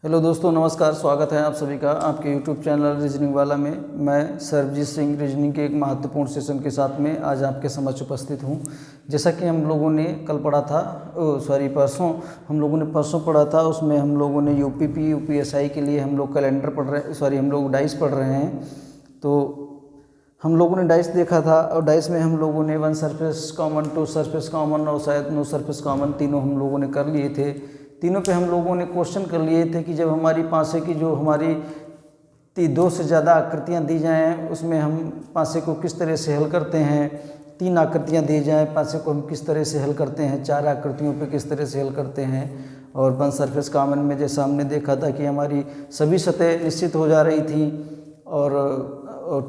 Hello दोस्तों, नमस्कार। स्वागत है आप सभी का आपके यूट्यूब चैनल रीजनिंग वाला में। मैं सरबजीत सिंह रीजनिंग के एक महत्वपूर्ण सेशन के साथ में आज आपके समक्ष उपस्थित हूँ। जैसा कि हम लोगों ने कल पढ़ा था, परसों हम लोगों ने पढ़ा था, उसमें हम लोगों ने यूपीपी यूपीएसआई के लिए हम लोग कैलेंडर पढ़ रहे हम लोग डाइस पढ़ रहे हैं। तो हम लोगों ने डाइस देखा था और डाइस में हम लोगों ने 1 सरफेस कॉमन, 2 सरफेस कॉमन और शायद 9 सरफेस कॉमन तीनों हम लोगों ने कर लिए थे। तीनों पे हम लोगों ने क्वेश्चन कर लिए थे कि जब हमारी पासे की जो हमारी 2 से ज़्यादा आकृतियाँ दी जाएँ उसमें हम पासे को किस तरह से हल करते हैं। 3 आकृतियाँ दी जाएँ पासे को हम किस तरह से हल करते हैं। 4 आकृतियों पे किस तरह से हल करते हैं। और 1 सरफेस कॉमन में जैसा हमने देखा था कि हमारी सभी सतह निश्चित हो जा रही थी और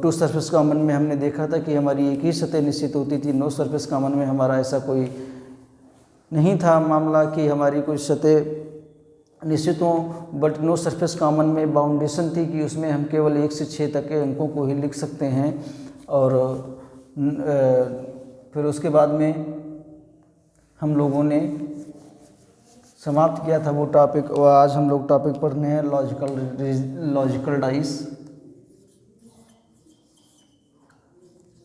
2 सरफेस कॉमन में हमने देखा था कि हमारी एक ही सतह निश्चित होती थी। 9 सरफेस कॉमन में हमारा ऐसा कोई नहीं था मामला कि हमारी कोई सतह निश्चित हो, बट 9 सरफेस कॉमन में बाउंडेशन थी कि उसमें हम केवल 1 से 6 तक के अंकों को ही लिख सकते हैं। और फिर उसके बाद में हम लोगों ने समाप्त किया था वो टॉपिक। और आज हम लोग टॉपिक पढ़ने हैं लॉजिकल डाइस।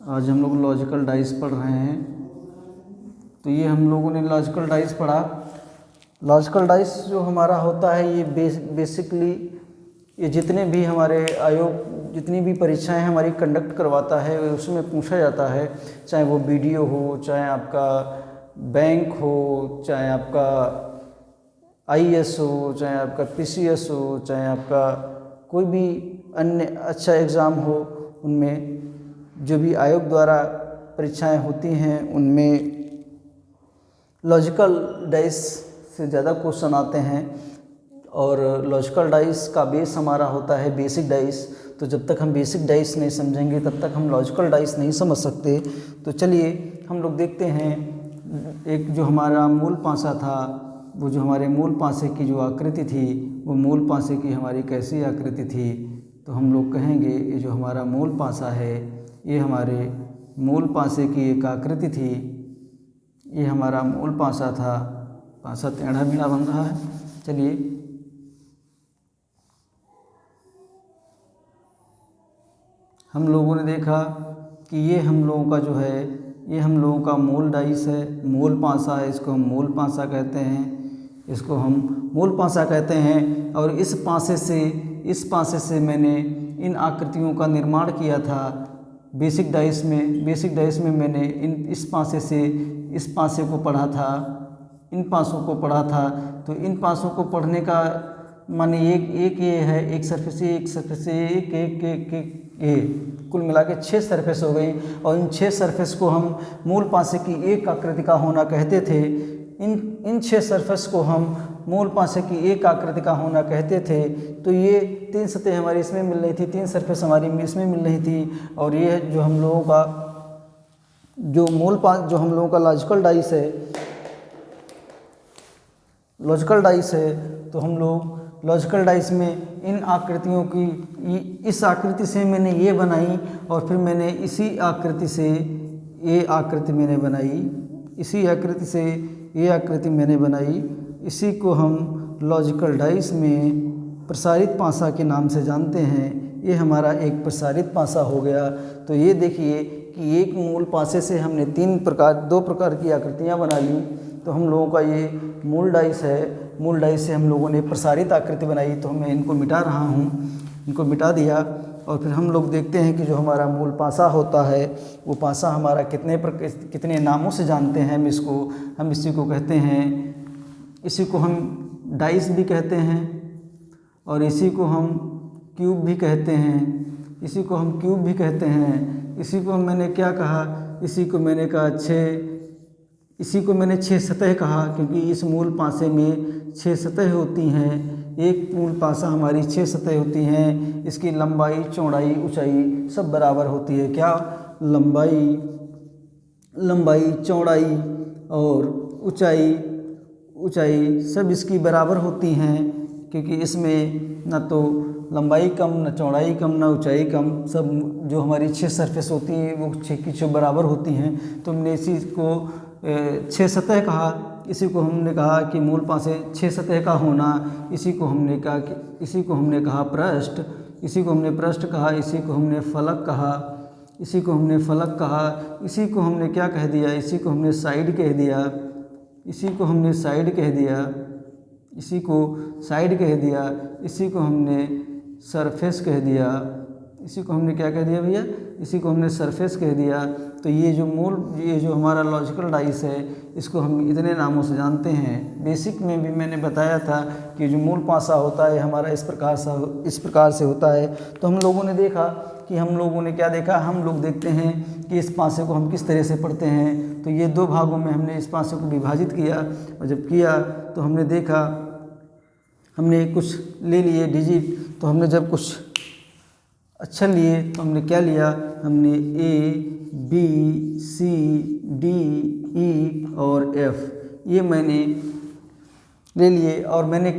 आज हम लोग लॉजिकल डाइस पढ़ रहे हैं। तो ये हम लोगों ने लॉजिकल डाइस पढ़ा। लॉजिकल डाइस जो हमारा होता है ये बेसिकली ये जितने भी हमारे आयोग जितनी भी परीक्षाएं हमारी कंडक्ट करवाता है उसमें पूछा जाता है, चाहे वो बीडीओ हो, चाहे आपका बैंक हो, चाहे आपका आईएएस हो, चाहे आपका पीसीएस हो, चाहे आपका कोई भी अन्य अच्छा एग्ज़ाम हो, उनमें जो भी आयोग द्वारा परीक्षाएं होती हैं उनमें लॉजिकल डाइस से ज़्यादा क्वेश्चन आते हैं। और लॉजिकल डाइस का बेस हमारा होता है बेसिक डाइस। तो जब तक हम बेसिक डाइस नहीं समझेंगे तब तक हम लॉजिकल डाइस नहीं समझ सकते। तो चलिए हम लोग देखते हैं, एक जो हमारा मूल पासा था, वो जो हमारे मूल पासे की जो आकृति थी वो मूल पासे की हमारी कैसी आकृति थी। तो हम लोग कहेंगे ये जो हमारा मूल पासा है ये हमारे मूल पासे की एक आकृति थी। ये हमारा मूल पासा था। पासा टेढ़ा मेढ़ा बन रहा है। चलिए हम लोगों ने देखा कि ये हम लोगों का जो है ये हम लोगों का मूल डाइस है, मूल पासा है। इसको हम मूल पासा कहते हैं, इसको हम मूल पासा कहते हैं। और इस पासे से मैंने इन आकृतियों का निर्माण किया था बेसिक डाइस में मैंने इस पासे को पढ़ा था, इन पासों को पढ़ा था। तो इन पासों को पढ़ने का माने एक ये है, एक सरफेस एक कुल मिला के 6 सरफेस हो गई। और इन 6 सरफेस को हम मूल पासे की एक आकृति का होना कहते थे। इन 6 सरफेस को हम मूल पासे की एक आकृति का होना कहते थे। तो ये 3 सतह हमारी इसमें मिल रही थी, 3 सरफेस हमारी इसमें मिल रही थी। और ये जो हम लोगों का जो जो हम लोगों का लॉजिकल डाइस है, तो हम लोग लॉजिकल डाइस में इन आकृतियों की इस आकृति से मैंने ये बनाई और फिर मैंने इसी आकृति से ये आकृति मैंने बनाई, इसी आकृति से ये आकृति मैंने बनाई। इसी को हम लॉजिकल डाइस में प्रसारित पासा के नाम से जानते हैं। ये हमारा एक प्रसारित पासा हो गया। तो ये देखिए कि एक मूल पासे से हमने 2 प्रकार की आकृतियाँ बना ली। तो हम लोगों का ये मूल डाइस है। मूल डाइस से हम लोगों ने प्रसारित आकृति बनाई। तो मैं इनको मिटा रहा हूँ, इनको मिटा दिया। और फिर हम लोग देखते हैं कि जो हमारा मूल पासा होता है वो पासा हमारा कितने नामों से जानते हैं। हम इसी को कहते हैं, इसी को हम डाइस भी कहते हैं और इसी को हम क्यूब भी कहते हैं, इसी को हम क्यूब भी कहते हैं। इसी को मैंने क्या कहा, इसी को मैंने कहा 6 सतह कहा, क्योंकि इस मूल पासे में 6 सतह होती हैं। एक मूल पासा हमारी 6 सतह होती हैं। इसकी लंबाई, चौड़ाई, ऊंचाई सब बराबर होती है। क्या लंबाई, चौड़ाई और ऊंचाई सब इसकी बराबर होती हैं, क्योंकि इसमें न तो लंबाई कम, न चौड़ाई कम, न ऊंचाई कम। सब जो हमारी 6 सरफेस होती हैं वो 6 की 6 बराबर होती हैं। तो हमने इसी को 6 सतह कहा। इसी को हमने कहा कि मूल पासे 6 सतह का होना, इसी को हमने कहा पृष्ठ, इसी को हमने पृष्ठ कहा, इसी को हमने फलक कहा, इसी को हमने क्या कह दिया, इसी को हमने साइड कह दिया, इसी को हमने साइड कह दिया, इसी को हमने सरफेस कह दिया, इसी को हमने क्या कह दिया भैया, इसी को हमने सरफेस कह दिया। तो ये जो हमारा लॉजिकल डाइस है इसको हम इतने नामों से जानते हैं। बेसिक में भी मैंने बताया था कि जो मूल पासा होता है हमारा इस प्रकार से होता है। तो हम लोगों ने देखा कि हम लोग देखते हैं कि इस पासे को हम किस तरह से पढ़ते हैं। तो ये 2 भागों में हमने इस पासे को विभाजित किया, और जब किया तो हमने देखा, हमने कुछ ले लिए डिजिट। तो हमने जब कुछ अक्षर लिए तो हमने क्या लिया, हमने A, B, C, D, E और F ये मैंने ले लिए। और मैंने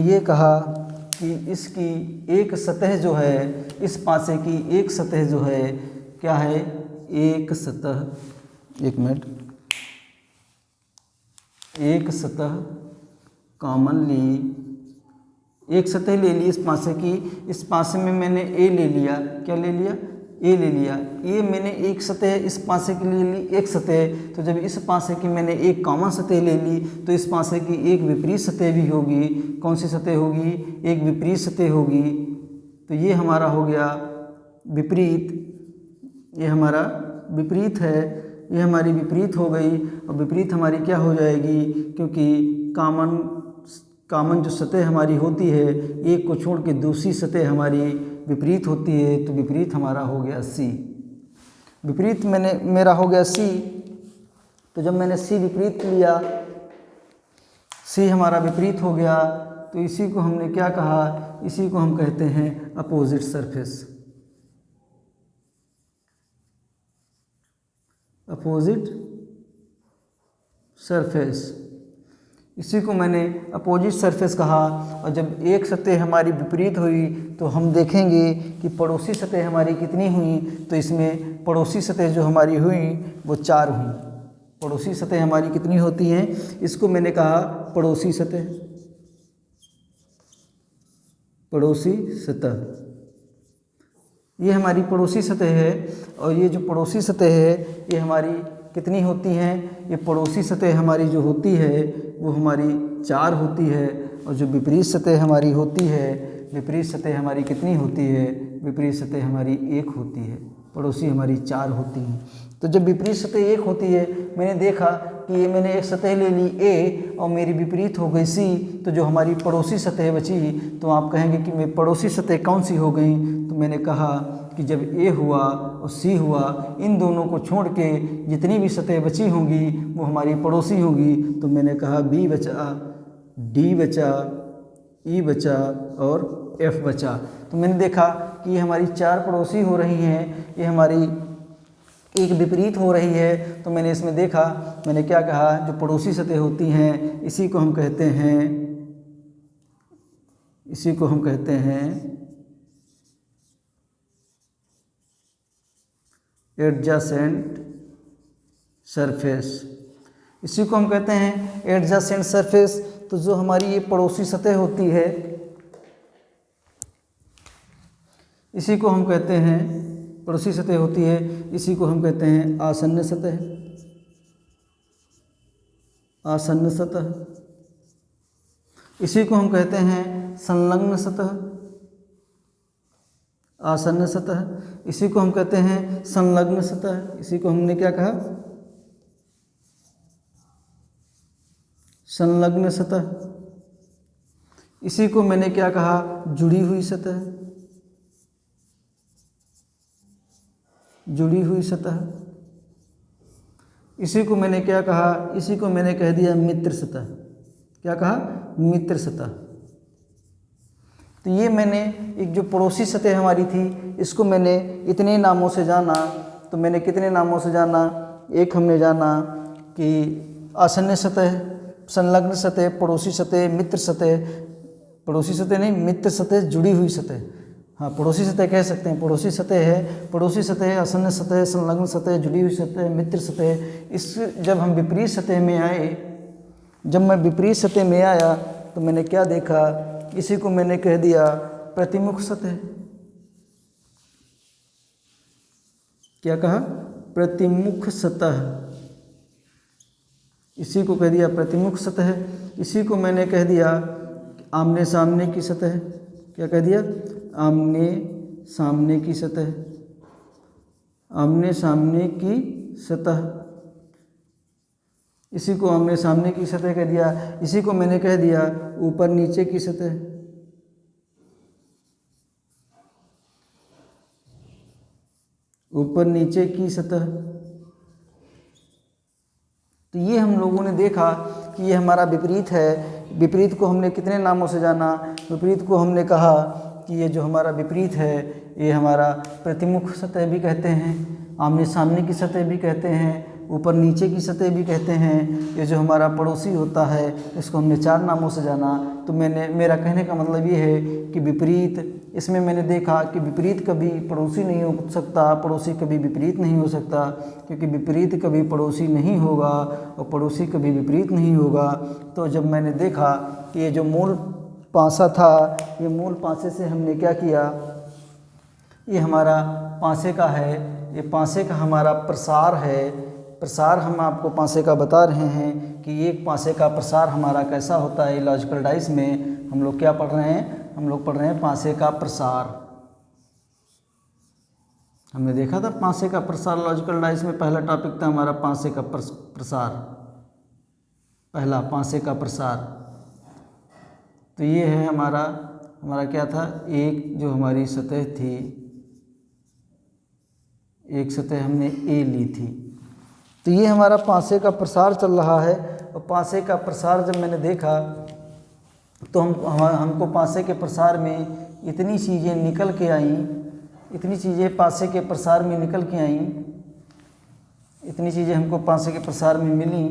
ये कहा कि इसकी एक सतह जो है, इस पासे की एक सतह जो है क्या है, एक सतह कॉमनली एक सतह ले ली इस पासे की। इस पासे में मैंने A ले लिया, क्या ले लिया, A ले लिया। ये मैंने एक सतह इस पासे की ले ली, एक सतह। तो जब इस पासे की मैंने एक कॉमन सतह ले ली तो इस पासे की एक विपरीत सतह भी होगी। कौन सी सतह होगी, एक विपरीत सतह होगी। तो ये हमारा हो गया विपरीत, ये हमारा विपरीत है, ये हमारी विपरीत हो गई। और विपरीत हमारी क्या हो जाएगी, क्योंकि कॉमन जो सतह हमारी होती है, एक को छोड़ के दूसरी सतह हमारी विपरीत होती है। तो विपरीत हमारा हो गया C। विपरीत मेरा हो गया C। तो जब मैंने C विपरीत लिया, C हमारा विपरीत हो गया, तो इसी को हमने क्या कहा, इसी को हम कहते हैं अपोजिट सरफेस। इसी को मैंने अपोजिट सरफेस कहा। और जब एक सतह हमारी विपरीत हुई तो हम देखेंगे कि पड़ोसी सतह हमारी कितनी हुई। तो इसमें पड़ोसी सतह जो हमारी हुई वो 4 हुई। पड़ोसी सतह हमारी कितनी होती हैं, इसको मैंने कहा पड़ोसी सतह। ये हमारी पड़ोसी सतह है। और ये जो पड़ोसी सतह है ये हमारी कितनी होती हैं, ये पड़ोसी सतह हमारी जो होती है वो हमारी 4 होती है। और जो विपरीत सतह हमारी होती है, विपरीत सतह हमारी कितनी होती है, विपरीत सतह हमारी 1 होती है। पड़ोसी हमारी 4 होती हैं। तो जब विपरीत सतह 1 होती है, मैंने देखा कि ये मैंने एक सतह ले ली A और मेरी विपरीत हो गई C। तो जो हमारी पड़ोसी सतह बची, तो आप कहेंगे कि मेरी पड़ोसी सतह कौन सी हो गई। तो मैंने कहा कि जब A हुआ और C हुआ, इन दोनों को छोड़ के जितनी भी सतह बची होंगी वो हमारी पड़ोसी होंगी। तो मैंने कहा B बचा, D बचा, E बचा और F बचा। तो मैंने देखा कि ये हमारी 4 पड़ोसी हो रही हैं, ये हमारी एक विपरीत हो रही है। तो मैंने इसमें देखा, मैंने क्या कहा, जो पड़ोसी सतह होती हैं इसी को हम कहते हैं एडजेसेंट सरफेस। इसी को हम कहते हैं एडजेसेंट सरफेस। तो जो हमारी ये पड़ोसी सतह होती है इसी को हम कहते हैं, पड़ोसी सतह होती है, इसी को हम कहते हैं आसन्न सतह। इसी को हम कहते हैं संलग्न सतह, आसन्न सतह। इसी को हम कहते हैं संलग्न सतह। इसी को हमने क्या कहा, संलग्न सतह। इसी को मैंने क्या कहा, जुड़ी हुई सतह। इसी को मैंने क्या कहा, इसी को मैंने कह दिया मित्र सतह। क्या कहा, मित्र सतह। तो ये मैंने एक जो पड़ोसी सतह हमारी थी इसको मैंने इतने नामों से जाना। तो मैंने कितने नामों से जाना, एक हमने जाना कि आसन्न सतह, संलग्न सतह, पड़ोसी सतह, मित्र सतह, पड़ोसी सतह नहीं, मित्र सतह, जुड़ी हुई सतह। हाँ, पड़ोसी सतह कह सकते हैं, पड़ोसी सतह है, पड़ोसी सतह, आसन्न सतह, संलग्न सतह, जुड़ी हुई सतह, मित्र सतह। इस जब हम विपरीत सतह में आए जब मैं विपरीत सतह में आया तो मैंने क्या देखा, इसी को मैंने कह दिया प्रतिमुख सतह। क्या कहा? प्रतिमुख सतह। इसी को कह दिया प्रतिमुख सतह। इसी को मैंने कह दिया आमने सामने की सतह। क्या कह दिया? आमने सामने की सतह। आमने सामने की सतह। इसी को आमने सामने की सतह कह दिया। इसी को मैंने कह दिया ऊपर नीचे की सतह। ऊपर नीचे की सतह। तो ये हम लोगों ने देखा कि ये हमारा विपरीत है। विपरीत को हमने कितने नामों से जाना? विपरीत को हमने कहा कि ये जो हमारा विपरीत है ये हमारा प्रतिमुख सतह भी कहते हैं, आमने सामने की सतह भी कहते हैं, ऊपर नीचे की सतह भी कहते हैं। ये जो हमारा पड़ोसी होता है इसको हमने 4 नामों से जाना। तो मेरा कहने का मतलब ये है कि विपरीत, इसमें मैंने देखा कि विपरीत कभी पड़ोसी नहीं हो सकता, पड़ोसी कभी विपरीत नहीं हो सकता, क्योंकि विपरीत कभी पड़ोसी नहीं होगा और पड़ोसी कभी विपरीत नहीं होगा। तो जब मैंने देखा कि ये जो मूल पासा था, ये मूल पासे से हमने क्या किया, ये हमारा पासे का है, ये पासे का हमारा प्रसार है। प्रसार हम आपको पासे का बता रहे हैं कि एक पासे का प्रसार हमारा कैसा होता है। लॉजिकल डाइस में हम लोग क्या पढ़ रहे हैं? हम लोग पढ़ रहे हैं पासे का प्रसार। हमने देखा था पासे का प्रसार लॉजिकल डाइस में। पहला टॉपिक था हमारा पासे का प्रसार, पहला पासे का प्रसार। तो ये है हमारा क्या था, एक जो हमारी सतह थी, एक सतह हमने ए ली थी। तो ये हमारा पासे का प्रसार चल रहा है। और पासे का प्रसार जब मैंने देखा तो हमको पासे के प्रसार में इतनी चीज़ें निकल के आईं, इतनी चीज़ें पासे के प्रसार में निकल के आईं, इतनी चीज़ें हमको पासे के प्रसार में मिली।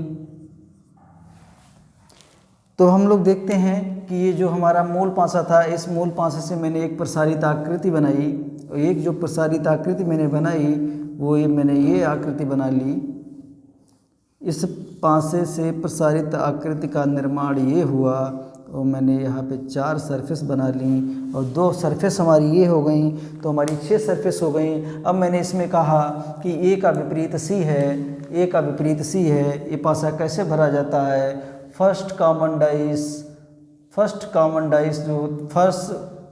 तो हम लोग देखते हैं कि ये जो हमारा मूल पासा था, इस मूल पासे से मैंने एक प्रसारित आकृति बनाई। और एक जो प्रसारित आकृति मैंने बनाई वो मैंने ये आकृति बना ली। इस पासे से प्रसारित आकृति का निर्माण ये हुआ और मैंने यहाँ पे 4 सरफेस बना ली और 2 सरफेस हमारी ये हो गई, तो हमारी 6 सरफेस हो गई। अब मैंने इसमें कहा कि ए का विपरीत सी है, ए का विपरीत सी है। ये पासा कैसे भरा जाता है? फर्स्ट कॉमन डाइस जो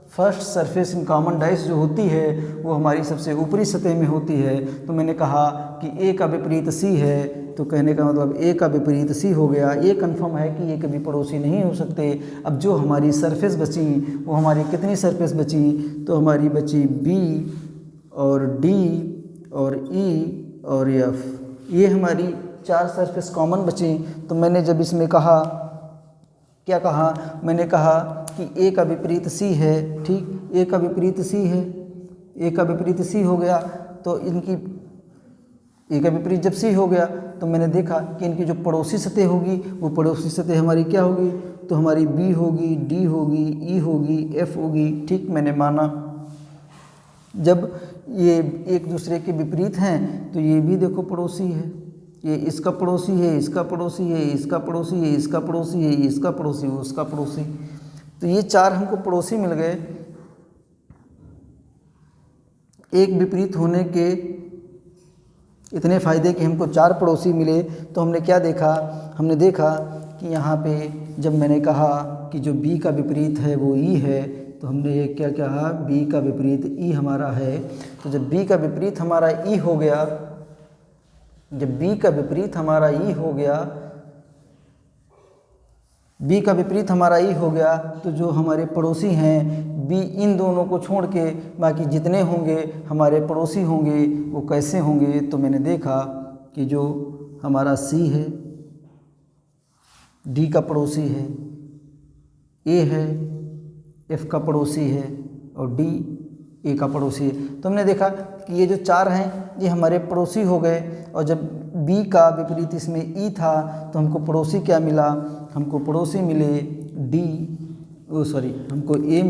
first surface in common dice जो होती है वो हमारी सबसे ऊपरी सतह में होती है। तो मैंने कहा कि ए का विपरीत सी है, तो कहने का मतलब ए का विपरीत सी हो गया। ये कंफर्म है कि ये कभी पड़ोसी नहीं हो सकते। अब जो हमारी सरफेस बची वो हमारी कितनी सरफेस बची? तो हमारी बची बी और डी और ई और एफ। ये हमारी 4 सरफेस कॉमन बची। तो मैंने जब इसमें कहा, क्या कहा? मैंने कहा कि ए का विपरीत सी है, ठीक, ए का विपरीत सी है, ए का विपरीत सी हो गया। तो इनकी ए का विपरीत जब सी हो गया तो मैंने देखा कि इनकी जो पड़ोसी सतह होगी वो पड़ोसी सतह हमारी क्या होगी? तो हमारी बी होगी, डी होगी, ई होगी, एफ होगी, ठीक, मैंने माना। जब ये एक दूसरे के विपरीत हैं तो ये भी देखो पड़ोसी है, ये इसका पड़ोसी है, इसका पड़ोसी है, इसका पड़ोसी है, इसका पड़ोसी है, इसका पड़ोसी, उसका पड़ोसी। तो ये 4 हमको पड़ोसी मिल गए। एक विपरीत होने के इतने फ़ायदे कि हमको 4 पड़ोसी मिले। तो हमने क्या देखा? हमने देखा कि यहाँ पे जब मैंने कहा कि जो B का विपरीत है वो E है, तो हमने ये क्या कहा? B का विपरीत E हमारा है। तो जब B का विपरीत हमारा E हो गया, जब B का विपरीत हमारा E हो गया, B का विपरीत हमारा E हो गया, तो जो हमारे पड़ोसी हैं B, इन दोनों को छोड़ के बाकी जितने होंगे हमारे पड़ोसी होंगे वो कैसे होंगे? तो मैंने देखा कि जो हमारा C है D का पड़ोसी है, A है F का पड़ोसी है और D A का पड़ोसी है। तो हमने देखा कि ये जो 4 हैं ये हमारे पड़ोसी हो गए। और जब B का विपरीत इसमें E था तो हमको पड़ोसी क्या मिला? हमको पड़ोसी मिले हमको A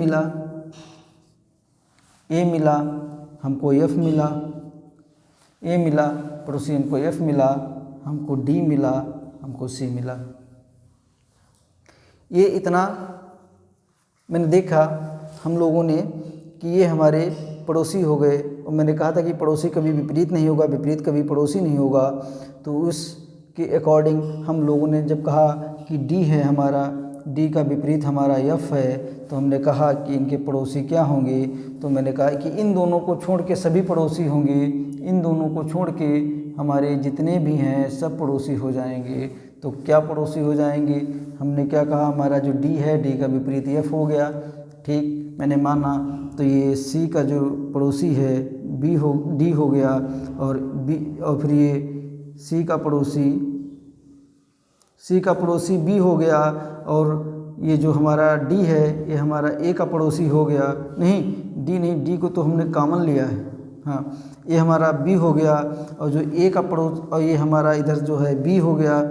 मिला, हमको F मिला, A मिला, पड़ोसी हमको F मिला, हमको D मिला, हमको C मिला। ये इतना मैंने देखा हम लोगों ने कि ये हमारे पड़ोसी हो गए, और मैंने कहा था कि पड़ोसी कभी विपरीत नहीं होगा, विपरीत कभी पड़ोसी नहीं होगा। तो उसके अकॉर्डिंग हम लोगों ने जब कहा कि डी है हमारा, डी का विपरीत हमारा एफ है, तो हमने कहा कि इनके पड़ोसी क्या होंगे। तो मैंने कहा कि इन दोनों को छोड़ के सभी पड़ोसी होंगे, इन दोनों को छोड़ के हमारे जितने भी हैं सब पड़ोसी हो जाएंगे। तो क्या पड़ोसी हो जाएंगे, हमने क्या कहा, हमारा जो डी है, डी का विपरीत एफ हो गया। ठीक, मैंने माना। तो ये सी का जो पड़ोसी है डी हो गया, और फिर ये सी का पड़ोसी बी हो गया, और ये जो हमारा डी है ये हमारा ए का पड़ोसी हो गया। नहीं, डी नहीं, डी को तो हमने कॉमन लिया है। हाँ, ये हमारा बी हो गया, और जो ए का पड़ोस, और ये हमारा इधर जो है बी हो गया।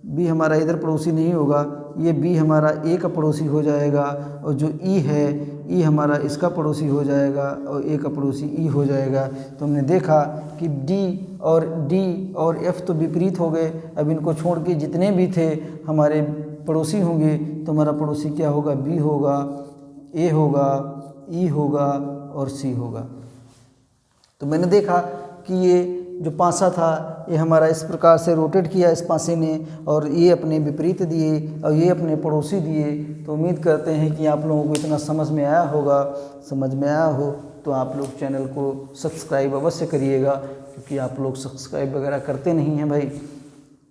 बी हमारा इधर पड़ोसी नहीं होगा, ये बी हमारा ए का पड़ोसी हो जाएगा, और जो ई है, ई हमारा इसका पड़ोसी हो जाएगा, और ए का पड़ोसी ई हो जाएगा। तो हमने देखा कि डी और एफ तो विपरीत हो गए। अब इनको छोड़ के जितने भी थे हमारे पड़ोसी होंगे, तो हमारा पड़ोसी क्या होगा, बी होगा, ए होगा, ई होगा और सी होगा। तो मैंने देखा कि ये जो पासा था ये हमारा इस प्रकार से रोटेट किया इस पासे ने, और ये अपने विपरीत दिए और ये अपने पड़ोसी दिए। तो उम्मीद करते हैं कि आप लोगों को इतना समझ में आया होगा। समझ में आया हो तो आप लोग चैनल को सब्सक्राइब अवश्य करिएगा, क्योंकि आप लोग सब्सक्राइब वगैरह करते नहीं हैं भाई।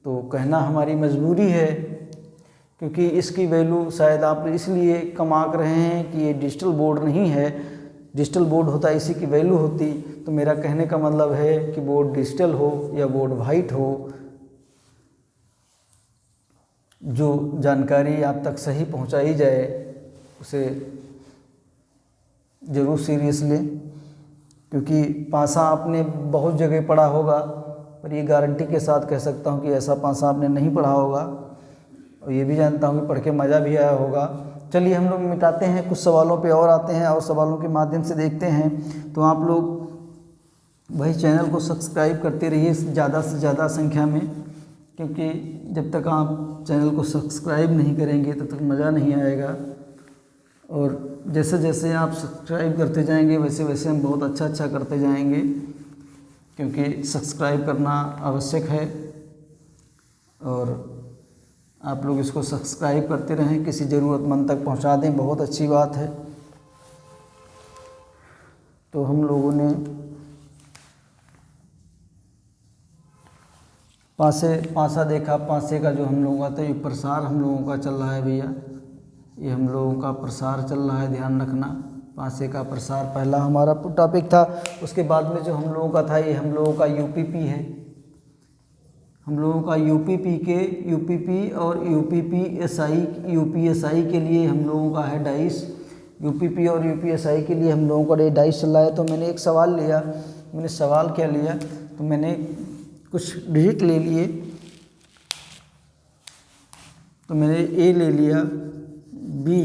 तो कहना हमारी मजबूरी है, क्योंकि इसकी वैल्यू शायद आप इसलिए कम आंक रहे हैं कि ये डिजिटल बोर्ड नहीं है। डिजिटल बोर्ड होता इसी की वैल्यू होती। तो मेरा कहने का मतलब है कि बोर्ड डिजिटल हो या बोर्ड वाइट हो, जो जानकारी आप तक सही पहुंचाई जाए उसे ज़रूर सीरियस लें। क्योंकि पासा आपने बहुत जगह पढ़ा होगा, पर ये गारंटी के साथ कह सकता हूँ कि ऐसा पासा आपने नहीं पढ़ा होगा, और ये भी जानता हूँ कि पढ़ के मज़ा भी आया होगा। चलिए हम लोग मिटाते हैं, कुछ सवालों पे और आते हैं और सवालों के माध्यम से देखते हैं। तो आप लोग भाई चैनल को सब्सक्राइब करते रहिए ज़्यादा से ज़्यादा संख्या में, क्योंकि जब तक आप चैनल को सब्सक्राइब नहीं करेंगे तब तक मज़ा नहीं आएगा। और जैसे जैसे आप सब्सक्राइब करते जाएंगे वैसे वैसे हम बहुत अच्छा करते जाएंगे, क्योंकि सब्सक्राइब करना आवश्यक है। और आप लोग इसको सब्सक्राइब करते रहें, किसी ज़रूरतमंद तक पहुंचा दें, बहुत अच्छी बात है। तो हम लोगों ने पासा देखा। पासे का जो हम लोगों का था, ये प्रसार हम लोगों का चल रहा है भैया, ये हम लोगों का प्रसार चल रहा है, ध्यान रखना। पासे का प्रसार पहला हमारा टॉपिक था। उसके बाद में जो हम लोगों का था, ये हम लोगों का यूपीपी है। हम लोगों का यूपीपी और यूपीएसआई के लिए हम लोगों का है डाइस। यूपीपी और यूपीएसआई के लिए हम लोगों का डाइस चल रहा है। तो मैंने एक सवाल लिया। मैंने सवाल क्या लिया, तो मैंने कुछ डिजिट ले लिए। तो मैंने ए ले लिया, बी,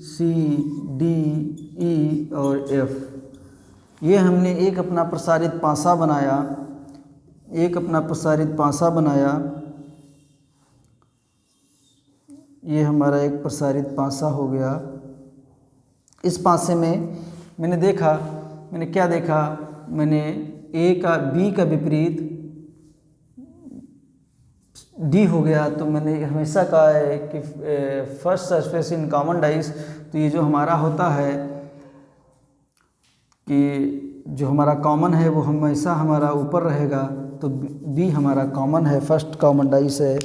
सी, डी, ई और एफ। ये हमने एक अपना प्रसारित पासा बनाया। ये हमारा एक प्रसारित पासा हो गया। इस पासे में मैंने क्या देखा, मैंने ए का बी का विपरीत डी हो गया। तो मैंने हमेशा कहा है कि first surface in common dice, तो ये जो हमारा होता है कि जो हमारा कॉमन है वो हमेशा हमारा ऊपर रहेगा। तो बी हमारा कॉमन है, फर्स्ट कॉमन डाइस है,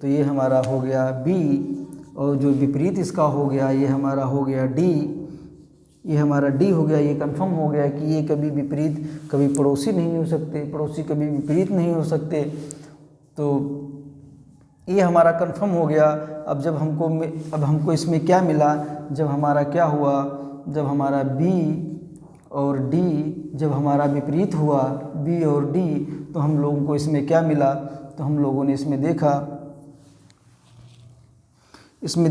तो ये हमारा हो गया बी। और जो विपरीत इसका हो गया, ये हमारा हो गया डी। ये हमारा डी हो गया। ये कंफर्म हो गया कि ये कभी विपरीत, कभी पड़ोसी नहीं हो सकते, पड़ोसी कभी विपरीत नहीं हो सकते। तो ये हमारा कंफर्म हो गया। अब हमको इसमें क्या मिला, जब हमारा क्या हुआ, जब हमारा बी और डी जब हमारा विपरीत हुआ, बी और डी, तो हम लोगों को इसमें क्या मिला। तो हम लोगों ने इसमें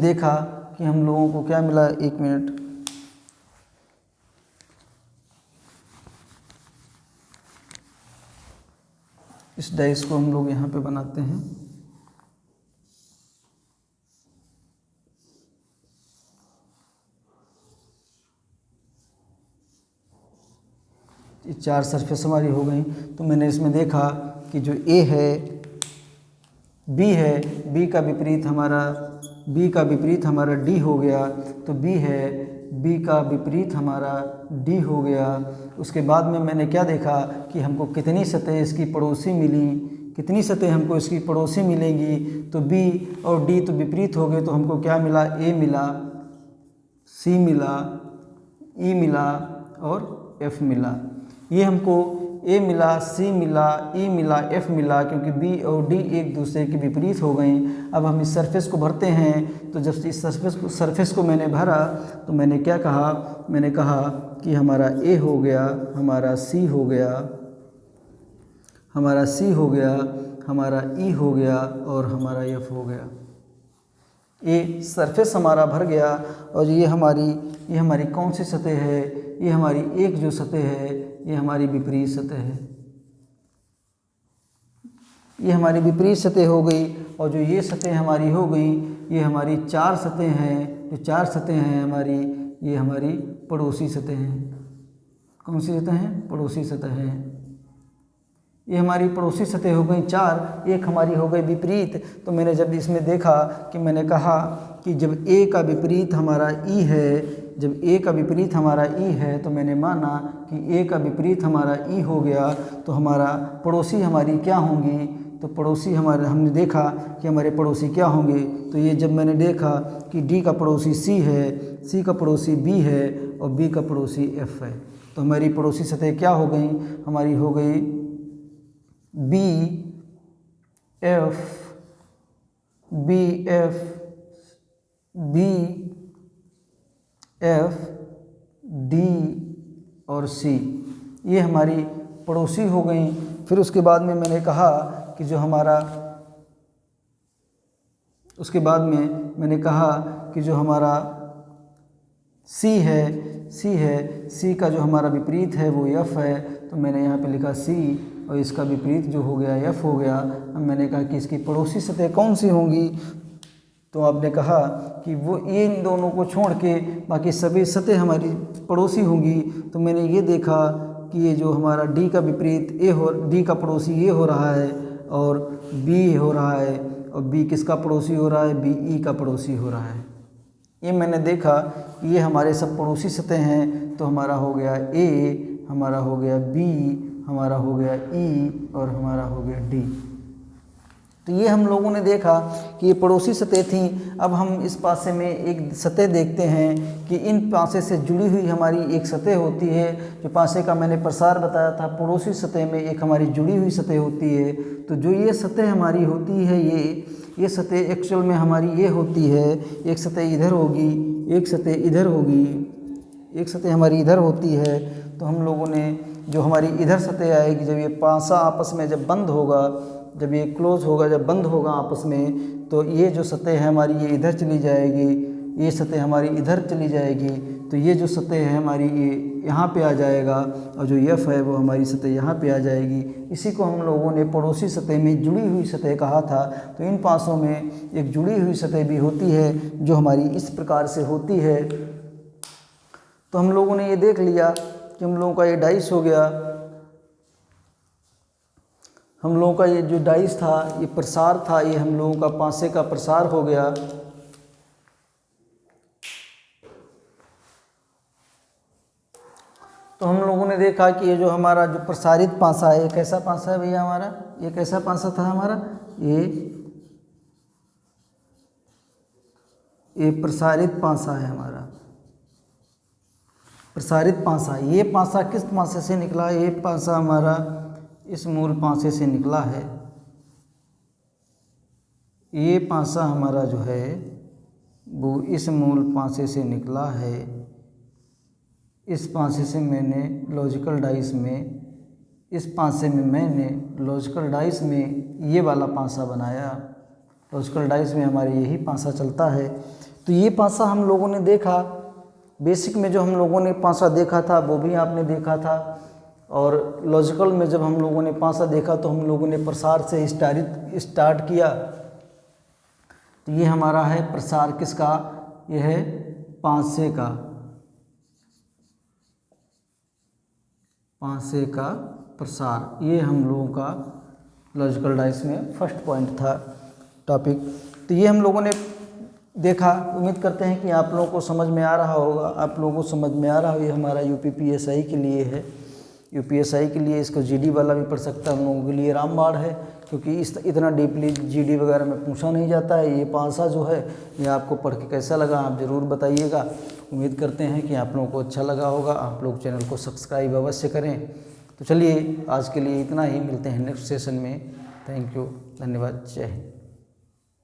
देखा कि हम लोगों को क्या मिला। एक मिनट, इस डाइस को हम लोग यहाँ पे बनाते हैं। ये 4 सरफेस हमारी हो गई। तो मैंने इसमें देखा कि जो ए है, बी है, बी का विपरीत हमारा डी हो गया, तो बी है, बी का विपरीत हमारा डी हो गया। उसके बाद में मैंने क्या देखा कि हमको कितनी सतह इसकी पड़ोसी मिली, कितनी सतह हमको इसकी पड़ोसी मिलेंगी। तो बी और डी तो विपरीत हो गए, तो हमको क्या मिला, ए मिला, सी मिला, ई मिला और एफ मिला। ये हमको ए मिला, सी मिला, ई मिला, एफ मिला, क्योंकि बी और डी एक दूसरे के विपरीत हो गई। अब हम इस सरफेस को भरते हैं। तो जब इस सरफेस को मैंने भरा तो मैंने क्या कहा, मैंने कहा कि हमारा ए हो गया, हमारा सी हो गया, हमारा सी हो गया, हमारा ई हो गया और हमारा एफ हो गया। ये सरफेस हमारा भर गया। और ये हमारी कौन सी सतह है, ये हमारी एक जो सतह है, ये हमारी विपरीत सतह है, ये हमारी विपरीत सतह हो गई। और जो ये सतह हमारी हो गई, ये हमारी 4 सतह हैं। जो 4 सतह हैं हमारी, ये हमारी पड़ोसी सतह हैं। कौन सी सतह हैं, पड़ोसी सतह हैं। ये हमारी पड़ोसी सतह हो गई 4, एक हमारी हो गई विपरीत। तो मैंने जब इसमें देखा कि मैंने कहा कि जब ए का विपरीत हमारा ई है, जब ए का विपरीत हमारा ई है, तो मैंने माना कि ए का विपरीत हमारा ई हो गया, तो हमारा पड़ोसी हमारी क्या होंगी। तो पड़ोसी हमारे, हमने देखा कि हमारे पड़ोसी क्या होंगे। तो ये जब मैंने देखा कि डी का पड़ोसी सी है, सी का पड़ोसी बी है और बी का पड़ोसी एफ है, तो हमारी पड़ोसी सतह क्या हो गई, हमारी हो गई B F, B F, B F, D और सी, ये हमारी पड़ोसी हो गई। फिर उसके बाद में मैंने कहा कि जो हमारा, उसके बाद में मैंने कहा कि जो हमारा सी है, सी का जो हमारा विपरीत है वो एफ है। तो मैंने यहाँ पे लिखा सी और इसका विपरीत जो हो गया एफ हो गया। अब मैंने कहा कि इसकी पड़ोसी सतह कौन सी होंगी। तो आपने कहा कि वो ये इन दोनों को छोड़ के बाकी सभी सतह हमारी पड़ोसी होंगी। तो मैंने ये देखा कि ये जो हमारा डी का विपरीत डी का पड़ोसी ये हो रहा है और बी हो रहा है, और बी किसका पड़ोसी हो रहा है, बी ई का पड़ोसी हो रहा है। ये मैंने देखा कि ये हमारे सब पड़ोसी सतह हैं। तो हमारा हो गया ए, हमारा हो गया बी, हमारा हो गया ई और हमारा हो गया डी। तो ये हम लोगों ने देखा कि ये पड़ोसी सतह थी। अब हम इस पासे में एक सतह देखते हैं कि इन पासे से जुड़ी हुई हमारी एक सतह होती है। जो पासे का मैंने प्रसार बताया था, पड़ोसी सतह में एक हमारी जुड़ी हुई सतह होती है। तो जो ये सतह हमारी होती है, ये सतह एक्चुअल में हमारी ये होती है। एक सतह इधर होगी, एक सतह इधर होगी, एक सतह हमारी इधर होती है। तो हम लोगों ने जो हमारी इधर सतह आएगी, जब ये पासा आपस में जब बंद होगा, जब ये क्लोज होगा, जब बंद होगा आपस में, तो ये जो सतह है हमारी ये इधर चली जाएगी, ये सतह हमारी इधर चली जाएगी। तो ये जो सतह है हमारी ये यहाँ पे आ जाएगा और जो एफ है वो हमारी सतह यहाँ पे आ जाएगी। इसी को हम लोगों ने पड़ोसी सतह में जुड़ी हुई सतह कहा था। तो इन पासों में एक जुड़ी हुई सतह भी होती है जो हमारी इस प्रकार से होती है। तो हम लोगों ने ये देख लिया कि हम लोगों का ये डाइस हो गया, हम लोगों का ये जो डाइस था, ये प्रसार था, ये हम लोगों का पासे का प्रसार हो गया। तो हम लोगों ने देखा कि ये जो हमारा जो प्रसारित पासा है, ये कैसा पासा है भैया हमारा, ये कैसा पासा था हमारा, ये प्रसारित पासा है हमारा, प्रसारित पासा। ये पासा किस पासे से निकला, ये पासा हमारा इस मूल पासे से निकला है। ये पासा हमारा जो है वो इस मूल पासे से निकला है। इस पासे से मैंने लॉजिकल डाइस में, इस पासे में मैंने लॉजिकल डाइस में ये वाला पासा बनाया। लॉजिकल डाइस में हमारे यही पासा चलता है। तो ये पासा हम लोगों ने देखा, बेसिक में जो हम लोगों ने पासा देखा था वो भी आपने देखा था, और लॉजिकल में जब हम लोगों ने पासा देखा तो हम लोगों ने प्रसार से स्टार्ट किया। तो ये हमारा है प्रसार किसका, ये है पासे का। पासे का प्रसार, ये हम लोगों का लॉजिकल डाइस में फर्स्ट पॉइंट था टॉपिक। तो ये हम लोगों ने देखा। उम्मीद करते हैं कि आप लोगों को समझ में आ रहा होगा, आप लोगों को समझ में आ रहा हो। ये हमारा यूपीपीएसआई के लिए है, यूपीएसआई के लिए। इसको जीडी वाला भी पढ़ सकता है, हम लोगों के लिए रामबाण है, क्योंकि इतना डीपली जीडी वगैरह में पूछा नहीं जाता है। ये पासा जो है ये आपको पढ़ के कैसा लगा आप ज़रूर बताइएगा। उम्मीद करते हैं कि आप लोगों को अच्छा लगा होगा। आप लोग चैनल को सब्सक्राइब अवश्य करें। तो चलिए आज के लिए इतना ही, मिलते हैं नेक्स्ट सेशन में। थैंक यू, धन्यवाद, जय हिंद।